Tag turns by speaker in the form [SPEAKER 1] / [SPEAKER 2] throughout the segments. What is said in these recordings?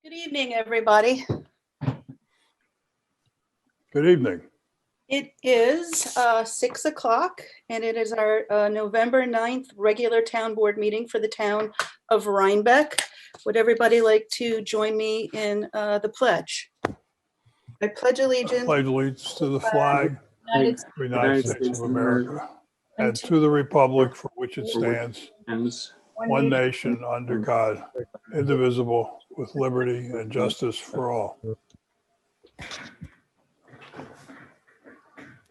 [SPEAKER 1] Good evening, everybody.
[SPEAKER 2] Good evening.
[SPEAKER 1] It is 6 o'clock and it is our November 9th regular town board meeting for the town of Rhinebeck. Would everybody like to join me in the pledge? I pledge allegiance
[SPEAKER 2] Pledge allegiance to the flag
[SPEAKER 1] United
[SPEAKER 2] of the United States of America and to the republic for which it stands, one nation under God, indivisible, with liberty and justice for all.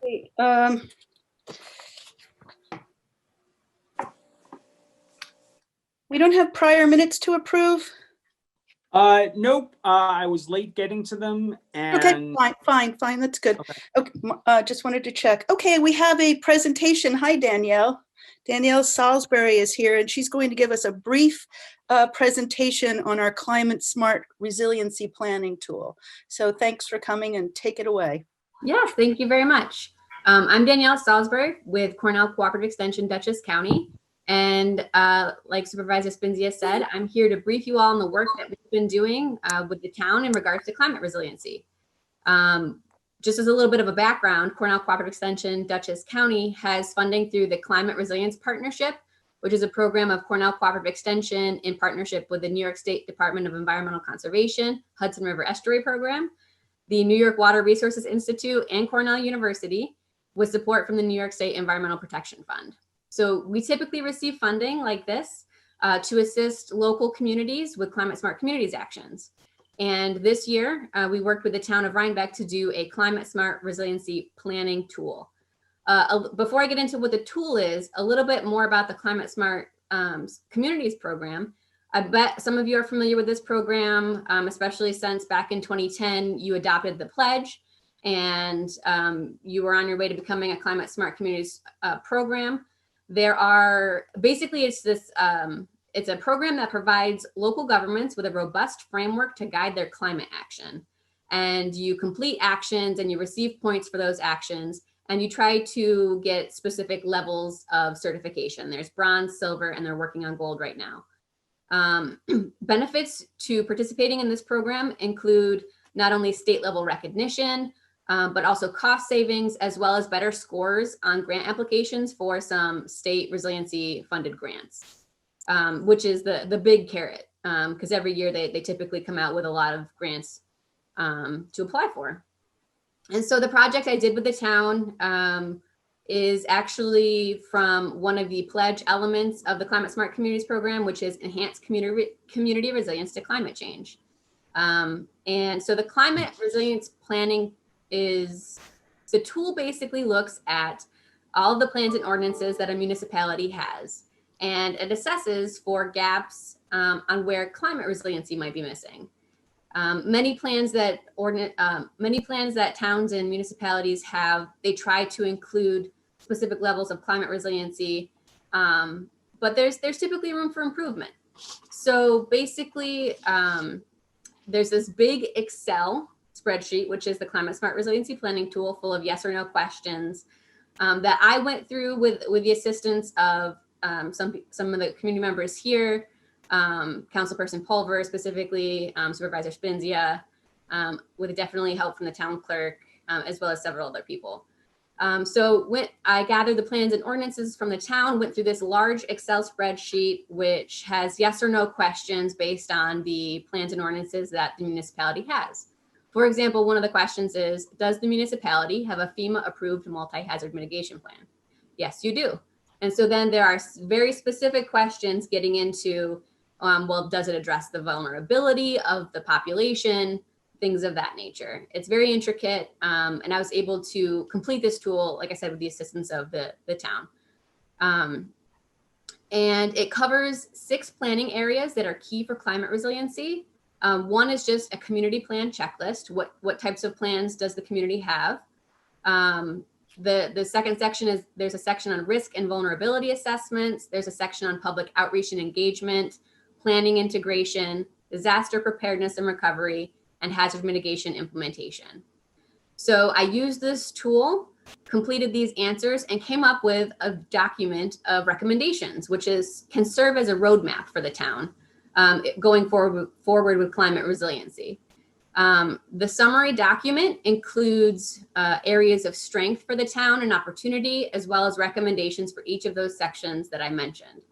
[SPEAKER 1] We don't have prior minutes to approve.
[SPEAKER 3] Nope. I was late getting to them.
[SPEAKER 1] Okay, fine. That's good.
[SPEAKER 3] Okay.
[SPEAKER 1] Just wanted to check. Okay, we have a presentation. Hi, Danielle. Danielle Salisbury is here, and she's going to give us a brief presentation on our climate smart resiliency planning tool. So thanks for coming, and take it away.
[SPEAKER 4] Yes, thank you very much. I'm Danielle Salisbury with Cornell Cooperative Extension, Dutchess County. And like Supervisor Spinzia said, I'm here to brief you all on the work that we've been doing with the town in regards to climate resiliency. Just as a little bit of a background, Cornell Cooperative Extension, Dutchess County has funding through the Climate Resilience Partnership, which is a program of Cornell Cooperative Extension in partnership with the New York State Department of Environmental Conservation, Hudson River Estuary Program, the New York Water Resources Institute, and Cornell University, with support from the New York State Environmental Protection Fund. So we typically receive funding like this to assist local communities with climate smart communities actions. And this year, we worked with the town of Rhinebeck to do a climate smart resiliency planning tool. Before I get into what the tool is, a little bit more about the climate smart communities program. I bet some of you are familiar with this program, especially since back in 2010, you adopted the pledge and you were on your way to becoming a climate smart communities program. There are basically it's a program that provides local governments with a robust framework to guide their climate action. And you complete actions and you receive points for those actions. And you try to get specific levels of certification. There's bronze, silver, and they're working on gold right now. Benefits to participating in this program include not only state level recognition, but also cost savings, as well as better scores on grant applications for some state resiliency funded grants, which is the big carrot, because every year they typically come out with a lot of grants to apply for. And so the project I did with the town is actually from one of the pledge elements of the Climate Smart Communities program, which is enhanced community resilience to climate change. And so the climate resilience planning is the tool basically looks at all of the plans and ordinances that a municipality has, and it assesses for gaps on where climate resiliency might be missing. Many plans that towns and municipalities have, they try to include specific levels of climate resiliency, but there's typically room for improvement. So basically, there's this big Excel spreadsheet, which is the Climate Smart Resiliency Planning tool, full of yes or no questions that I went through with the assistance of some of the community members here, Councilperson Pulver, specifically Supervisor Spinzia, with definitely help from the town clerk, as well as several other people. So when I gathered the plans and ordinances from the town, went through this large Excel spreadsheet, which has yes or no questions based on the plans and ordinances that the municipality has. For example, one of the questions is, does the municipality have a FEMA approved multi-hazard mitigation plan? Yes, you do. And so then there are very specific questions getting into, well, does it address the vulnerability of the population, things of that nature. It's very intricate. And I was able to complete this tool, like I said, with the assistance of the town. And it covers 6 planning areas that are key for climate resiliency. One is just a community plan checklist. What types of plans does the community have? The second section is, there's a section on risk and vulnerability assessments. There's a section on public outreach and engagement, planning integration, disaster preparedness and recovery, and hazard mitigation implementation. So I used this tool, completed these answers, and came up with a document of recommendations, which can serve as a roadmap for the town. going forward with climate resiliency. The summary document includes areas of strength for the town and opportunity, as well as recommendations for each of those sections that I mentioned.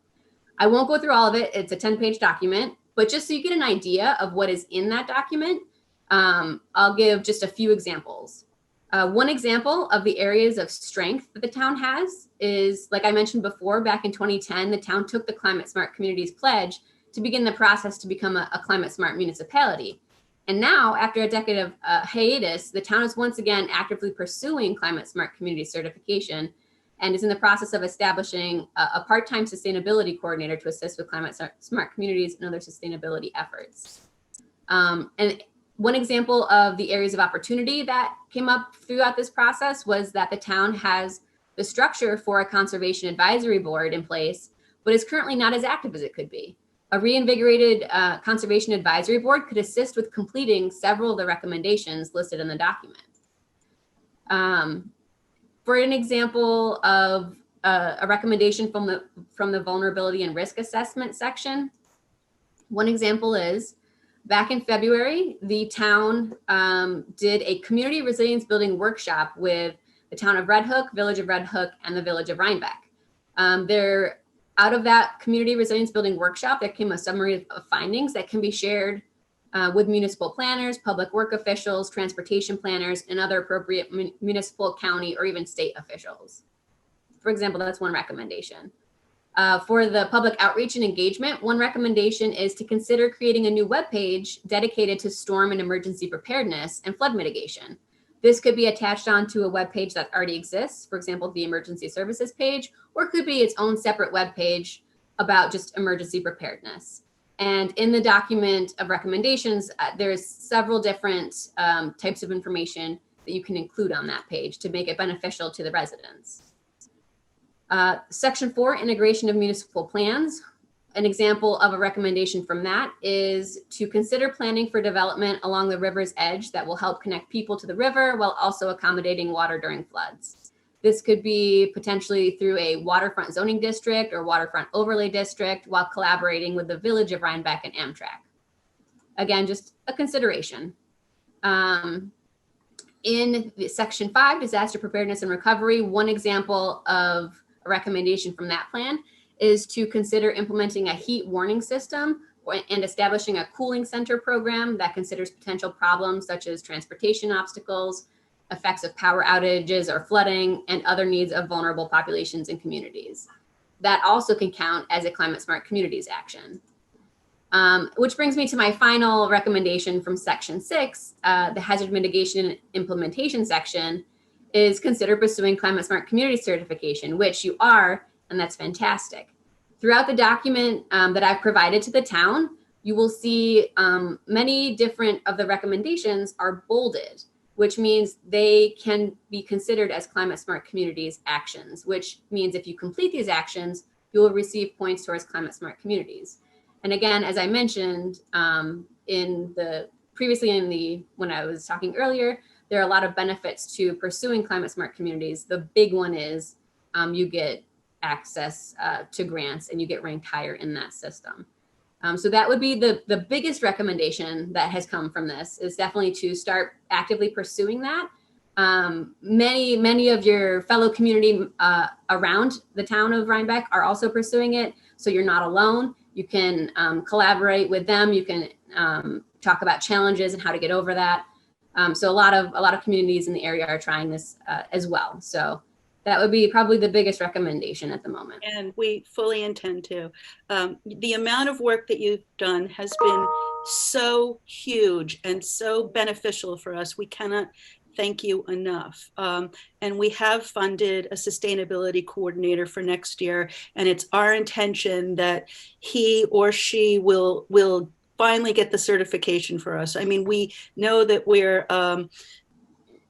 [SPEAKER 4] I won't go through all of it. It's a 10-page document, but just so you get an idea of what is in that document, I'll give just a few examples. One example of the areas of strength that the town has is, like I mentioned before, back in 2010, the town took the Climate Smart Communities Pledge to begin the process to become a climate smart municipality. And now, after a decade of hiatus, the town is once again actively pursuing climate smart community certification and is in the process of establishing a part-time sustainability coordinator to assist with climate smart communities and other sustainability efforts. And one example of the areas of opportunity that came up throughout this process was that the town has the structure for a conservation advisory board in place, but is currently not as active as it could be. A reinvigorated conservation advisory board could assist with completing several of the recommendations listed in the document. For an example of a recommendation from the vulnerability and risk assessment section, one example is back in February, the town did a community resilience building workshop with the town of Red Hook, Village of Red Hook, and the Village of Rhinebeck. Out of that community resilience building workshop, there came a summary of findings that can be shared with municipal planners, public work officials, transportation planners, and other appropriate municipal, county, or even state officials. For example, that's one recommendation. For the public outreach and engagement, one recommendation is to consider creating a new webpage dedicated to storm and emergency preparedness and flood mitigation. This could be attached onto a webpage that already exists, for example, the emergency services page, or it could be its own separate webpage about just emergency preparedness. And in the document of recommendations, there's several different types of information that you can include on that page to make it beneficial to the residents. Section 4, integration of municipal plans. An example of a recommendation from that is to consider planning for development along the river's edge that will help connect people to the river while also accommodating water during floods. This could be potentially through a waterfront zoning district or waterfront overlay district while collaborating with the Village of Rhinebeck and Amtrak. Again, just a consideration. In Section 5, disaster preparedness and recovery, one example of a recommendation from that plan is to consider implementing a heat warning system and establishing a cooling center program that considers potential problems such as transportation obstacles, effects of power outages or flooding, and other needs of vulnerable populations and communities. That also can count as a climate smart communities action. Which brings me to my final recommendation from Section 6, the hazard mitigation and implementation section, is consider pursuing climate smart community certification, which you are, and that's fantastic. Throughout the document that I've provided to the town, you will see many different of the recommendations are bolded, which means they can be considered as climate smart communities actions, which means if you complete these actions, you will receive points towards climate smart communities. And again, as I mentioned when I was talking earlier, there are a lot of benefits to pursuing climate smart communities. The big one is you get access to grants and you get ranked higher in that system. So that would be the biggest recommendation that has come from this, is definitely to start actively pursuing that. Many of your fellow community around the town of Rhinebeck are also pursuing it. So you're not alone. You can collaborate with them. You can talk about challenges and how to get over that. So a lot of communities in the area are trying this as well. So that would be probably the biggest recommendation at the moment.
[SPEAKER 1] And we fully intend to. The amount of work that you've done has been so huge and so beneficial for us. We cannot thank you enough. And we have funded a sustainability coordinator for next year. And it's our intention that he or she will finally get the certification for us. I mean, we know that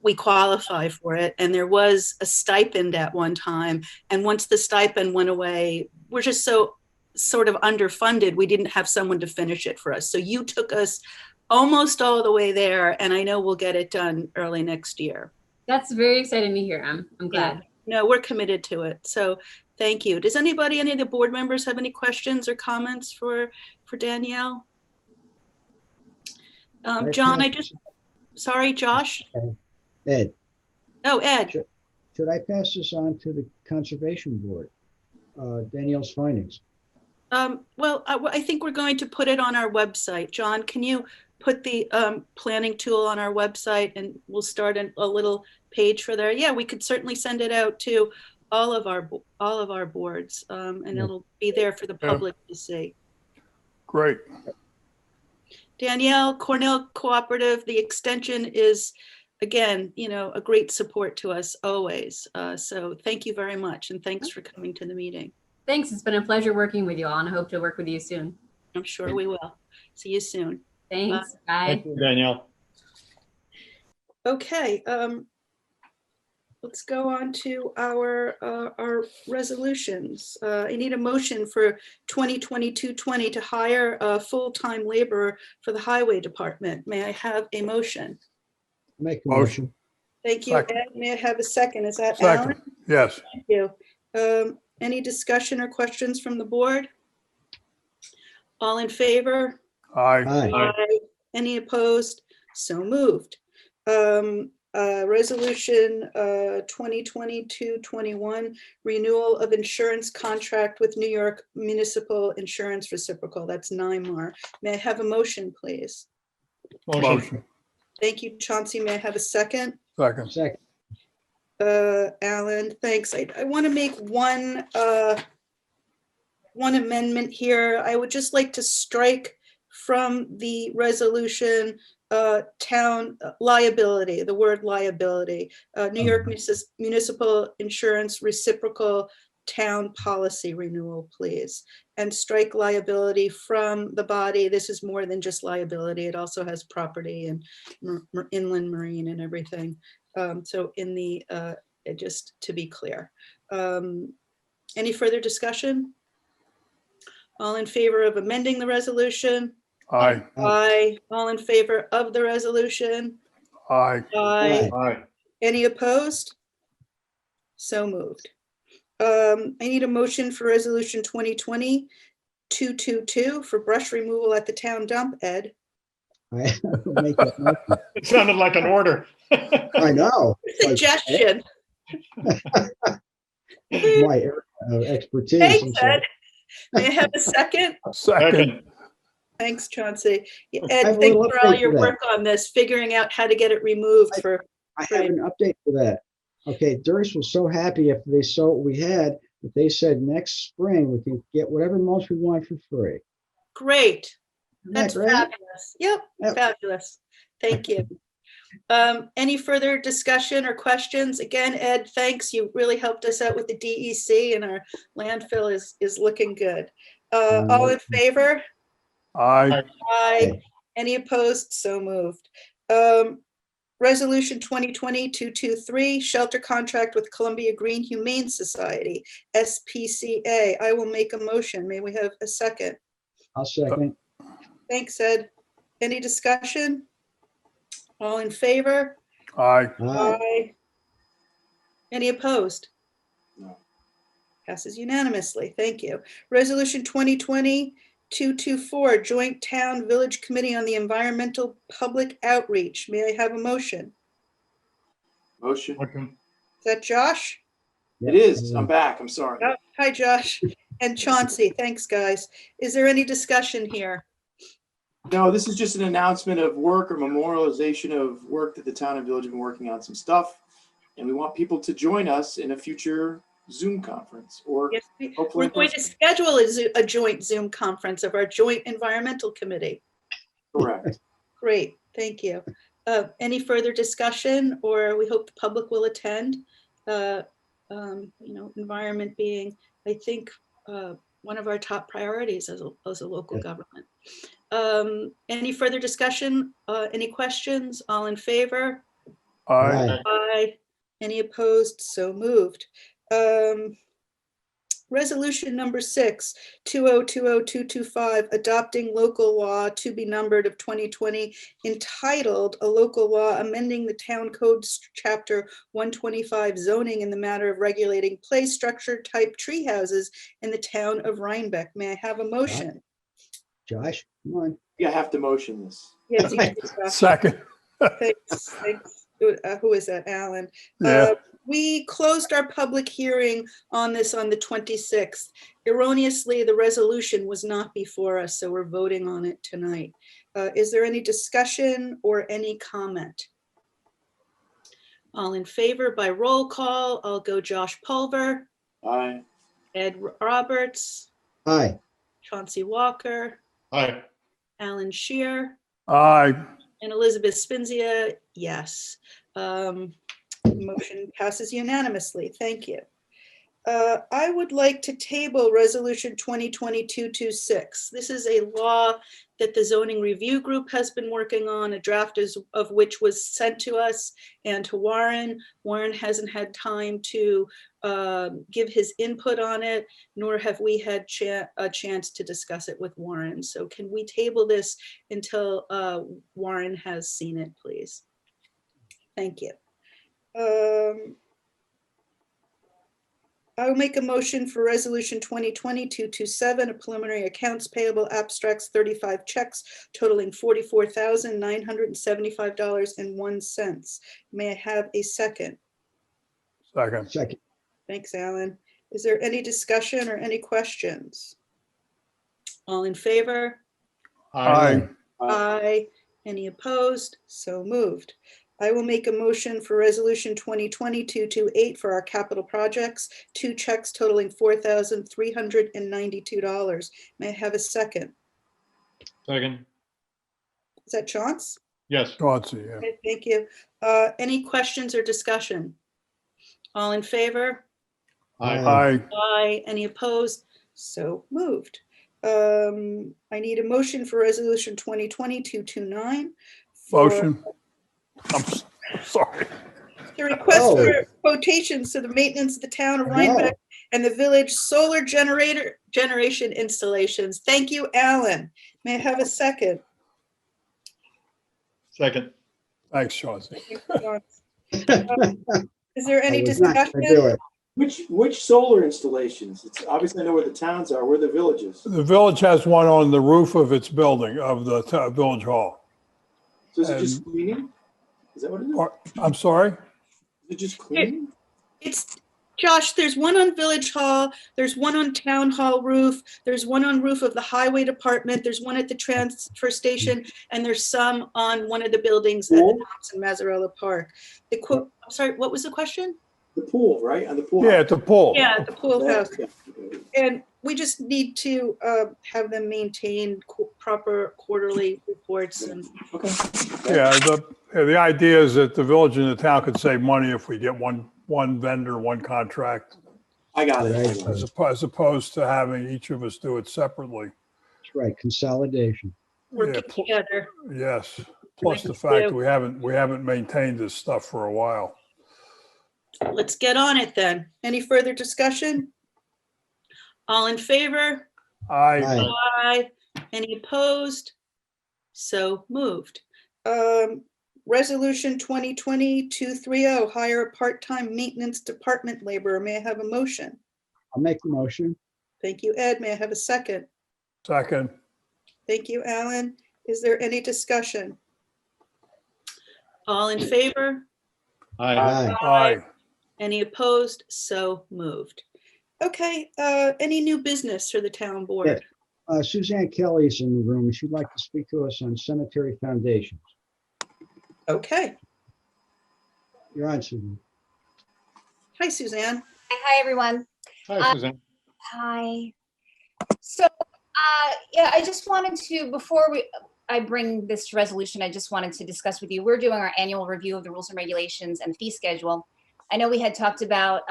[SPEAKER 1] we qualify for it, and there was a stipend at one time. And once the stipend went away, we're just so sort of underfunded. We didn't have someone to finish it for us. So you took us almost all the way there, and I know we'll get it done early next year.
[SPEAKER 4] That's very exciting to hear. I'm glad.
[SPEAKER 1] Yeah. No, we're committed to it. So Thank you. Does anybody, any of the board members have any questions or comments for Danielle? John, sorry, Josh.
[SPEAKER 5] Ed,
[SPEAKER 1] Oh, Ed.
[SPEAKER 5] should I pass this on to the Conservation Board? Danielle's findings.
[SPEAKER 1] Well, I think we're going to put it on our website. John, can you put the planning tool on our website, and we'll start a little page for there? Yeah, we could certainly send it out to all of our boards, and it'll be there for the public to see.
[SPEAKER 2] Great.
[SPEAKER 1] Danielle, Cornell Cooperative, the extension is, again, a great support to us always. So thank you very much, and thanks for coming to the meeting.
[SPEAKER 4] Thanks. It's been a pleasure working with you all, and I hope to work with you soon.
[SPEAKER 1] I'm sure we will. See you soon.
[SPEAKER 4] Thanks. Bye.
[SPEAKER 6] Thank you, Danielle.
[SPEAKER 1] Okay, let's go on to our resolutions. I need a motion for 2022-20 to hire a full-time laborer for the highway department. May I have a motion?
[SPEAKER 5] Make a motion.
[SPEAKER 1] Thank you,
[SPEAKER 2] Second.
[SPEAKER 1] Ed. May I have a second? Is that
[SPEAKER 2] Second.
[SPEAKER 1] Alan?
[SPEAKER 2] Yes.
[SPEAKER 1] Thank you. Any discussion or questions from the board? All in favor?
[SPEAKER 2] Aye.
[SPEAKER 5] Aye.
[SPEAKER 1] Any opposed? So moved. Resolution 2022-21, renewal of insurance contract with New York Municipal Insurance Reciprocal. That's NYMAR. May I have a motion, please?
[SPEAKER 2] Motion.
[SPEAKER 1] Thank you, Chauncey. May I have a second?
[SPEAKER 2] Second.
[SPEAKER 5] Second.
[SPEAKER 1] Alan, thanks. I want to make one amendment here. I would just like to strike from the resolution town liability, the word liability, New York Municipal Insurance Reciprocal Town Policy Renewal, please. And strike liability from the body. This is more than just liability. It also has property and inland marine and everything. So in the, just to be clear. Any further discussion? All in favor of amending the resolution?
[SPEAKER 2] Aye.
[SPEAKER 1] Aye. All in favor of the resolution?
[SPEAKER 2] Aye.
[SPEAKER 1] Aye.
[SPEAKER 6] Aye.
[SPEAKER 1] Any opposed? So moved. I need a motion for resolution 2020-222 for brush removal at the town dump, Ed.
[SPEAKER 5] I will make that motion.
[SPEAKER 6] It sounded like an order.
[SPEAKER 5] I know. Like,
[SPEAKER 1] Suggestion.
[SPEAKER 5] my area of expertise.
[SPEAKER 1] Thanks,
[SPEAKER 5] I'm sorry.
[SPEAKER 1] Ed. May I have a second?
[SPEAKER 2] Second.
[SPEAKER 1] Thanks, Chauncey.
[SPEAKER 5] I
[SPEAKER 1] Ed,
[SPEAKER 5] have a
[SPEAKER 1] thanks
[SPEAKER 5] little
[SPEAKER 1] for all
[SPEAKER 5] update
[SPEAKER 1] your
[SPEAKER 5] for that.
[SPEAKER 1] work on this, figuring out how to get it removed for,
[SPEAKER 5] I have an update for that. Okay, Durst was so happy after they saw what we had that they said next spring we can get whatever mulch we want for free.
[SPEAKER 1] great.
[SPEAKER 5] Isn't that
[SPEAKER 1] That's
[SPEAKER 5] great?
[SPEAKER 1] fabulous. Yep,
[SPEAKER 5] Yep.
[SPEAKER 1] fabulous. Thank you. Any further discussion or questions? Again, Ed, thanks. You really helped us out with the DEC, and our landfill is looking good. All in favor?
[SPEAKER 2] Aye.
[SPEAKER 1] Aye. Any opposed? So moved. Resolution 2020-223, shelter contract with Columbia Green Humane Society, SPCA. I will make a motion. May we have a second?
[SPEAKER 5] I'll second.
[SPEAKER 1] Thanks, Ed. Any discussion? All in favor?
[SPEAKER 2] Aye.
[SPEAKER 5] Aye.
[SPEAKER 1] Any opposed?
[SPEAKER 6] No.
[SPEAKER 1] Passes unanimously. Thank you. Resolution 2020-224, Joint Town Village Committee on the Environmental Public Outreach. May I have a motion?
[SPEAKER 7] Motion.
[SPEAKER 1] Is that Josh?
[SPEAKER 7] It is. I'm back. I'm sorry.
[SPEAKER 1] Oh, hi, Josh. And Chauncey. Thanks, guys. Is there any discussion here?
[SPEAKER 7] No, this is just an announcement of work or memorialization of work that the town and village have been working on some stuff. And we want people to join us in a future Zoom conference or
[SPEAKER 1] Yes,
[SPEAKER 7] hopefully
[SPEAKER 1] we're going to schedule a joint Zoom conference of our Joint Environmental Committee.
[SPEAKER 7] correct.
[SPEAKER 1] Great, thank you. Any further discussion, or we hope the public will attend? Environment being, I think, one of our top priorities as a local government. Any further discussion? Any questions? All in favor?
[SPEAKER 2] Aye.
[SPEAKER 1] Aye. Any opposed? So moved. Resolution number 6, 2020225, adopting local law to be numbered of 2020, entitled a local law amending the town code chapter 125 zoning in the matter of regulating play structure type tree houses in the town of Rhinebeck. May I have a motion?
[SPEAKER 5] Josh, come on.
[SPEAKER 7] You have to motion this.
[SPEAKER 1] Yes, you can discuss.
[SPEAKER 2] Second.
[SPEAKER 1] Thanks. Who is that? Alan.
[SPEAKER 2] Yeah.
[SPEAKER 1] We closed our public hearing on this on the 26th. Erroneously, the resolution was not before us, so we're voting on it tonight. Is there any discussion or any comment? All in favor by roll call. I'll go Josh Pulver,
[SPEAKER 7] Aye.
[SPEAKER 1] Ed Roberts,
[SPEAKER 5] Aye.
[SPEAKER 1] Chauncey Walker,
[SPEAKER 6] Aye.
[SPEAKER 1] Alan Shear,
[SPEAKER 2] Aye.
[SPEAKER 1] and Elizabeth Spinzia, yes. Motion passes unanimously. Thank you. I would like to table Resolution 2020-226. This is a law that the Zoning Review Group has been working on, a draft of which was sent to us and to Warren. Warren hasn't had time to give his input on it, nor have we had a chance to discuss it with Warren. So can we table this until Warren has seen it, please? Thank you. I will make a motion for Resolution 2020-227, a preliminary accounts payable abstracts 35 checks totaling $44,975.01. May I have a second?
[SPEAKER 2] Second.
[SPEAKER 5] Second.
[SPEAKER 1] Thanks, Alan. Is there any discussion or any questions? All in favor?
[SPEAKER 2] Aye.
[SPEAKER 1] Aye. Any opposed? So moved. I will make a motion for Resolution 2020-228 for our capital projects, 2 checks totaling $4,392. May I have a second?
[SPEAKER 6] Second.
[SPEAKER 1] Is that Chauncey?
[SPEAKER 6] Yes.
[SPEAKER 2] Chauncey, yeah.
[SPEAKER 1] Okay, thank you. Any questions or discussion? All in favor?
[SPEAKER 2] Aye.
[SPEAKER 1] Aye. Any opposed? So moved. I need a motion for Resolution 2020-229.
[SPEAKER 2] Motion. I'm sorry.
[SPEAKER 1] The request
[SPEAKER 5] Oh.
[SPEAKER 1] for quotations to the maintenance of the town of
[SPEAKER 5] I know.
[SPEAKER 1] Rhinebeck and the village solar generation installations. Thank you, Alan. May I have a second?
[SPEAKER 6] Second.
[SPEAKER 2] Thanks, Chauncey.
[SPEAKER 1] Is there any
[SPEAKER 5] I was not
[SPEAKER 1] discussion?
[SPEAKER 5] gonna do it.
[SPEAKER 7] Which solar installations? It's obviously I know where the towns are, where the villages.
[SPEAKER 2] The village has one on the roof of its building, of the village hall.
[SPEAKER 7] So is it just cleaning? Is that what it is?
[SPEAKER 2] I'm sorry?
[SPEAKER 7] Is it just cleaning?
[SPEAKER 1] It's, Josh, there's one on Village Hall, there's one on Town Hall roof, there's one on roof of the Highway Department, there's one at the transfer station, and there's some on one of the buildings at the
[SPEAKER 7] Pool?
[SPEAKER 1] Thompson Mazzarella Park. The quote, I'm sorry, what was the question?
[SPEAKER 7] The pool, right? On the pool.
[SPEAKER 2] Yeah, at the pool.
[SPEAKER 1] Yeah, the pool house.
[SPEAKER 7] Yeah.
[SPEAKER 1] And we just need to have them maintain proper quarterly reports and
[SPEAKER 7] Okay.
[SPEAKER 2] Yeah, the idea is that the village and the town could save money if we get one vendor, one contract,
[SPEAKER 7] I got it.
[SPEAKER 5] Right.
[SPEAKER 2] as opposed to having each of us do it separately.
[SPEAKER 5] That's right, consolidation.
[SPEAKER 1] working
[SPEAKER 2] Yeah,
[SPEAKER 1] together.
[SPEAKER 2] Yes, plus the fact that we haven't maintained this stuff for a while.
[SPEAKER 1] Let's get on it then. Any further discussion? All in favor?
[SPEAKER 2] Aye.
[SPEAKER 5] Aye.
[SPEAKER 1] Aye. Any opposed? So moved. Resolution 2020-230, hire a part-time maintenance department laborer. May I have a motion?
[SPEAKER 5] I'll make the motion.
[SPEAKER 1] Thank you, Ed. May I have a second?
[SPEAKER 2] Second.
[SPEAKER 1] Thank you, Alan. Is there any discussion? All in favor?
[SPEAKER 6] Aye.
[SPEAKER 5] Aye.
[SPEAKER 2] Aye.
[SPEAKER 1] Any opposed? So moved. Okay, any new business for the town board?
[SPEAKER 5] Suzanne Kelly's in the room. She'd like to speak to us on cemetery foundations.
[SPEAKER 1] Okay.
[SPEAKER 5] You're on, Suzanne.
[SPEAKER 1] Hi, Suzanne.
[SPEAKER 8] Hi, everyone.
[SPEAKER 6] Hi, Suzanne.
[SPEAKER 8] Hi. So, yeah, I just wanted to, before I bring this to resolution, I just wanted to discuss with you, we're doing our annual review of the rules and regulations and fee schedule. I know we had talked about,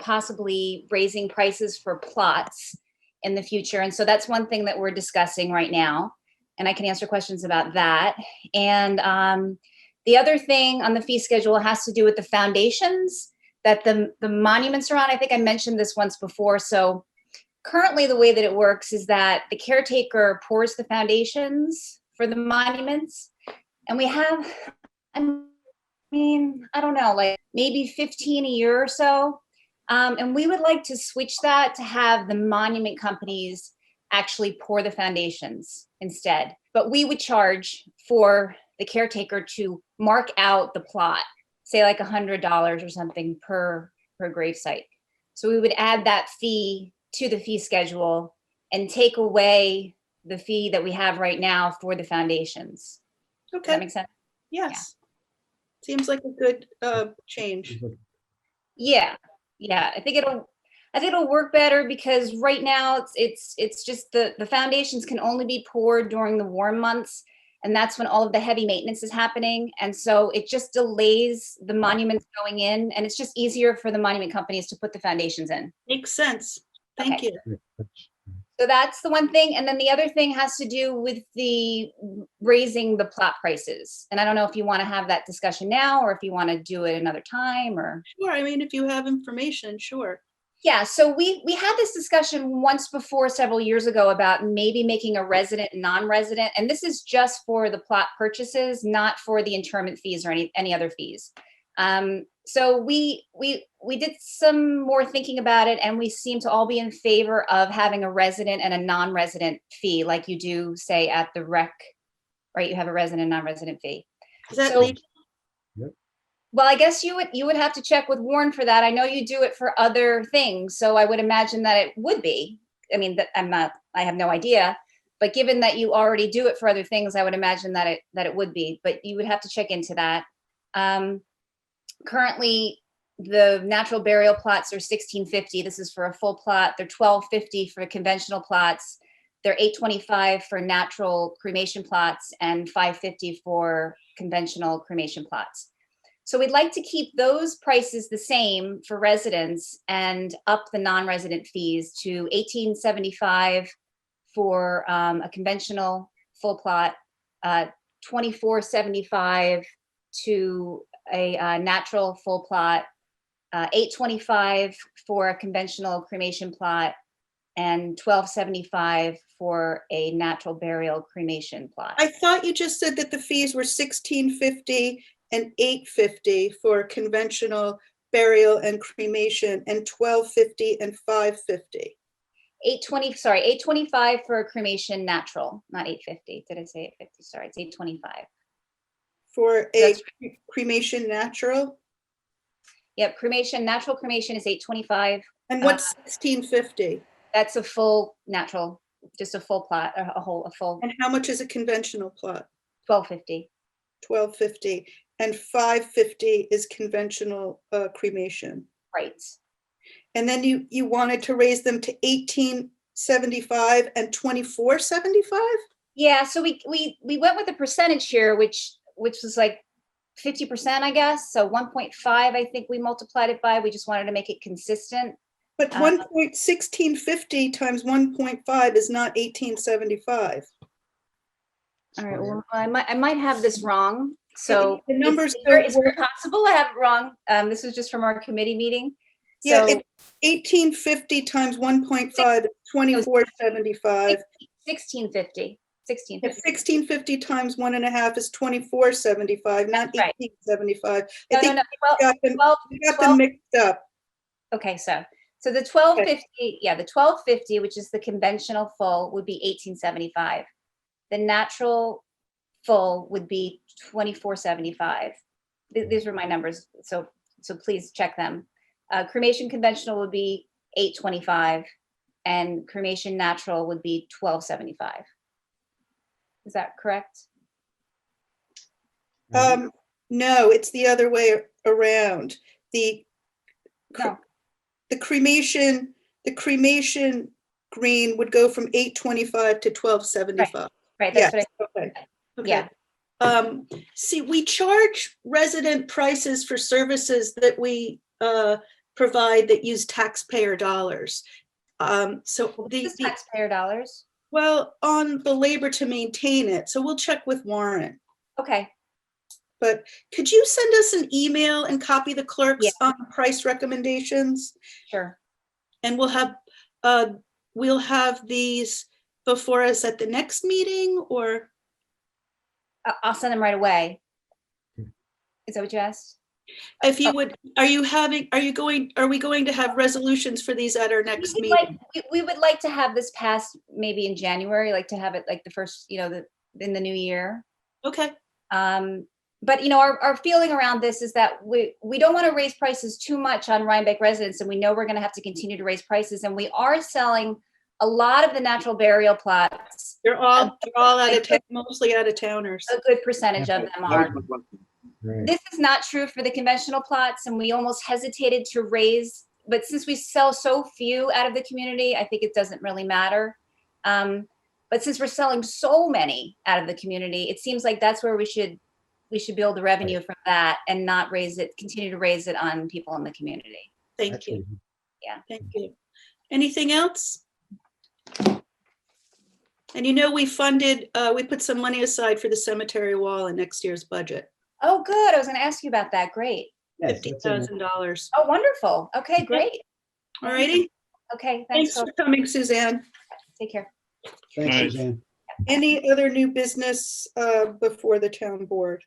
[SPEAKER 8] possibly raising prices for plots in the future. And so that's one thing that we're discussing right now. And I can answer questions about that. And the other thing on the fee schedule has to do with the foundations that the monuments are on. I think I mentioned this once before. So currently the way that it works is that the caretaker pours the foundations for the monuments. And we have, I mean, I don't know, like maybe 15 a year or so. And we would like to switch that to have the monument companies actually pour the foundations instead. But we would charge for the caretaker to mark out the plot, say like $100 or something per gravesite. So we would add that fee to the fee schedule and take away the fee that we have right now for the foundations. Does that
[SPEAKER 1] Okay,
[SPEAKER 8] make sense?
[SPEAKER 1] yes. Seems like a good change.
[SPEAKER 8] Yeah, I think it'll work better because right now it's just the foundations can only be poured during the warm months, and that's when all of the heavy maintenance is happening. And so it just delays the monuments going in, and it's just easier for the monument companies to put the foundations in.
[SPEAKER 1] Makes sense. Thank
[SPEAKER 8] Okay.
[SPEAKER 1] you.
[SPEAKER 8] So that's the one thing. And then the other thing has to do with the raising the plot prices. And I don't know if you want to have that discussion now or if you want to do it another time or.
[SPEAKER 1] Sure, I mean, if you have information, sure.
[SPEAKER 8] Yeah, so we had this discussion once before several years ago about maybe making a resident and non-resident. And this is just for the plot purchases, not for the interment fees or any other fees. So we did some more thinking about it, and we seem to all be in favor of having a resident and a non-resident fee, like you do, say, at the rec, right? You have a resident and non-resident fee.
[SPEAKER 1] Is that
[SPEAKER 8] So-
[SPEAKER 1] legal?
[SPEAKER 8] Well, I guess you would have to check with Warren for that. I know you do it for other things, so I would imagine that it would be. I mean, I have no idea, but given that you already do it for other things, I would imagine that it would be. But you would have to check into that. Currently, the natural burial plots are $16.50. This is for a full plot. They're $12.50 for conventional plots. They're $8.25 for natural cremation plots and $5.50 for conventional cremation plots. So we'd like to keep those prices the same for residents and up the non-resident fees to $18.75 for a conventional full plot, $24.75 to a natural full plot, $8.25 for a conventional cremation plot, and $12.75 for a natural burial cremation plot.
[SPEAKER 1] I thought you just said that the fees were $16.50 and $8.50 for conventional burial and cremation, and $12.50 and $5.50.
[SPEAKER 8] $8.25 for a cremation natural, not $8.50. Did I say $8.50? Sorry, it's $8.25.
[SPEAKER 1] For a cremation natural?
[SPEAKER 8] Yep, natural cremation is $8.25.
[SPEAKER 1] And what's $16.50?
[SPEAKER 8] That's a full natural, just a full plot, a full
[SPEAKER 1] And how much is a conventional plot?
[SPEAKER 8] $12.50.
[SPEAKER 1] $12.50. And $5.50 is conventional cremation.
[SPEAKER 8] Right.
[SPEAKER 1] And then you wanted to raise them to $18.75 and $24.75?
[SPEAKER 8] Yeah, so we went with a percentage here, which was like 50%, I guess. So 1.5, I think we multiplied it by. We just wanted to make it consistent.
[SPEAKER 1] But 1650 times 1.5 is not 1875.
[SPEAKER 8] All right. Well, I might have this wrong. So
[SPEAKER 1] the numbers
[SPEAKER 8] is it possible I have it wrong? This was just from our committee meeting.
[SPEAKER 1] Yeah,
[SPEAKER 8] So
[SPEAKER 1] 1850 times 1.5 is 2475.
[SPEAKER 8] 1650.
[SPEAKER 1] 1650 times 1.5 is 2475, not
[SPEAKER 8] Right.
[SPEAKER 1] 1875.
[SPEAKER 8] No,
[SPEAKER 1] I think
[SPEAKER 8] no.
[SPEAKER 1] you got them mixed up.
[SPEAKER 8] Okay, so the 1250, the 1250, which is the conventional full, would be 1875. The natural full would be 2475. These were my numbers, so please check them. Cremation conventional would be 825, and cremation natural would be 1275. Is that correct?
[SPEAKER 1] No, it's the other way around. The cremation green would go from 825 to 1275.
[SPEAKER 8] Right. That's what
[SPEAKER 1] Okay.
[SPEAKER 8] Yeah.
[SPEAKER 1] See, we charge resident prices for services that we provide that use taxpayer dollars. So
[SPEAKER 8] This is taxpayer dollars.
[SPEAKER 1] well, on the labor to maintain it. So we'll check with Warren.
[SPEAKER 8] Okay.
[SPEAKER 1] but could you send us an email and copy the clerks
[SPEAKER 8] Yeah.
[SPEAKER 1] on price recommendations?
[SPEAKER 8] Sure.
[SPEAKER 1] And we'll have these before us at the next meeting, or?
[SPEAKER 8] I'll send them right away. Is that what you asked?
[SPEAKER 1] If you would, are we going to have resolutions for these at our next
[SPEAKER 8] We would
[SPEAKER 1] meeting?
[SPEAKER 8] we would like to have this passed maybe in January, like to have it like the first, in the new year.
[SPEAKER 1] Okay,
[SPEAKER 8] But our feeling around this is that we don't want to raise prices too much on Rhinebeck residents, and we know we're going to have to continue to raise prices. And we are selling a lot of the natural burial plots.
[SPEAKER 1] they're all out of town, mostly out of towners.
[SPEAKER 8] A good percentage of them are.
[SPEAKER 5] Right.
[SPEAKER 8] This is not true for the conventional plots, and we almost hesitated to raise, but since we sell so few out of the community, I think it doesn't really matter. But since we're selling so many out of the community, it seems like that's where we should build the revenue from that and not continue to raise it on people in the community.
[SPEAKER 1] Thank you.
[SPEAKER 8] Yeah.
[SPEAKER 1] Thank you. Anything else? And we put some money aside for the cemetery wall in next year's budget,
[SPEAKER 8] Oh, good. I was going to ask you about that. Great.
[SPEAKER 5] Yes, that's it.
[SPEAKER 1] $50,000.
[SPEAKER 8] Oh, wonderful. Okay, great.
[SPEAKER 1] All righty.
[SPEAKER 8] Okay,
[SPEAKER 1] Thanks
[SPEAKER 8] thanks.
[SPEAKER 1] for coming, Suzanne.
[SPEAKER 8] Take care.
[SPEAKER 5] Thanks,
[SPEAKER 6] Nice.
[SPEAKER 5] Suzanne.
[SPEAKER 1] Any other new business before the town board?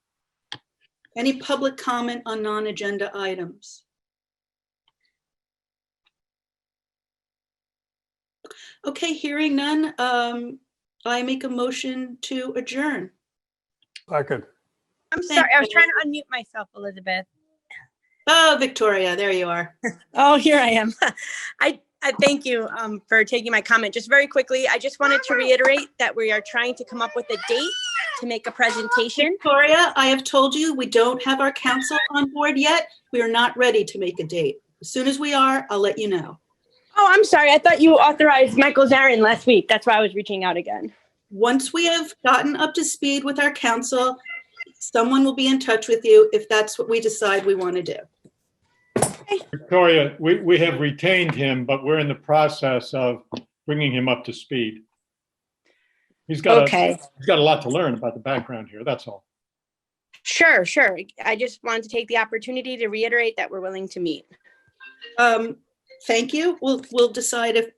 [SPEAKER 1] Any public comment on non-agenda items? Okay, hearing none, I make a motion to adjourn.
[SPEAKER 2] Second.
[SPEAKER 9] I'm
[SPEAKER 1] Thank
[SPEAKER 9] sorry, I was
[SPEAKER 1] you.
[SPEAKER 9] trying to unmute myself, Elizabeth.
[SPEAKER 1] Oh, Victoria, there you are.
[SPEAKER 9] Oh, here I am. I thank you for taking my comment. Just very quickly, I just wanted to reiterate that we are trying to come up with a date to make a presentation.
[SPEAKER 1] Victoria, I have told you, we don't have our council on board yet. We are not ready to make a date. As soon as we are, I'll let you know.
[SPEAKER 9] Oh, I'm sorry. I thought you authorized Michael Zarin last week. That's why I was reaching out again.
[SPEAKER 1] Once we have gotten up to speed with our council, someone will be in touch with you if that's what we decide we want to do.
[SPEAKER 6] Victoria, we have retained him, but we're in the process of bringing him up to speed. He's got
[SPEAKER 9] Okay.
[SPEAKER 6] he's got a lot to learn about the background here, that's all.
[SPEAKER 9] Sure. I just wanted to take the opportunity to reiterate that we're willing to meet.
[SPEAKER 1] Thank you. We'll decide if,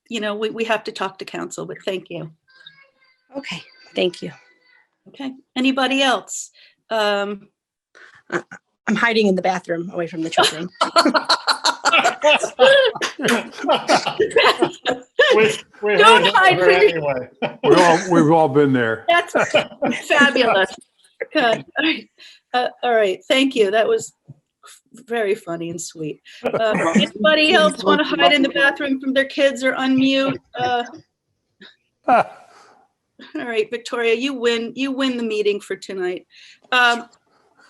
[SPEAKER 1] we have to talk to council, but thank you.
[SPEAKER 9] Okay. Thank you.
[SPEAKER 1] Okay. Anybody else?
[SPEAKER 9] I'm hiding in the bathroom away from the children.
[SPEAKER 6] We
[SPEAKER 1] Don't
[SPEAKER 6] heard
[SPEAKER 1] hide
[SPEAKER 6] her
[SPEAKER 1] from your-
[SPEAKER 6] anyway.
[SPEAKER 2] We've all been there.
[SPEAKER 1] That's fabulous. Good. All right. Thank you. That was very funny and sweet. Anybody else want to hide in the bathroom from their kids or unmute? All right, Victoria, you win the meeting for tonight. All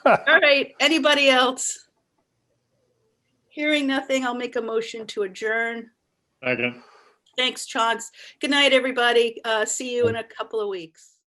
[SPEAKER 1] right, anybody else? Hearing nothing, I'll make a motion to adjourn.
[SPEAKER 6] Second.
[SPEAKER 1] Thanks, Chauncey. Good night, everybody. See you in a couple of weeks.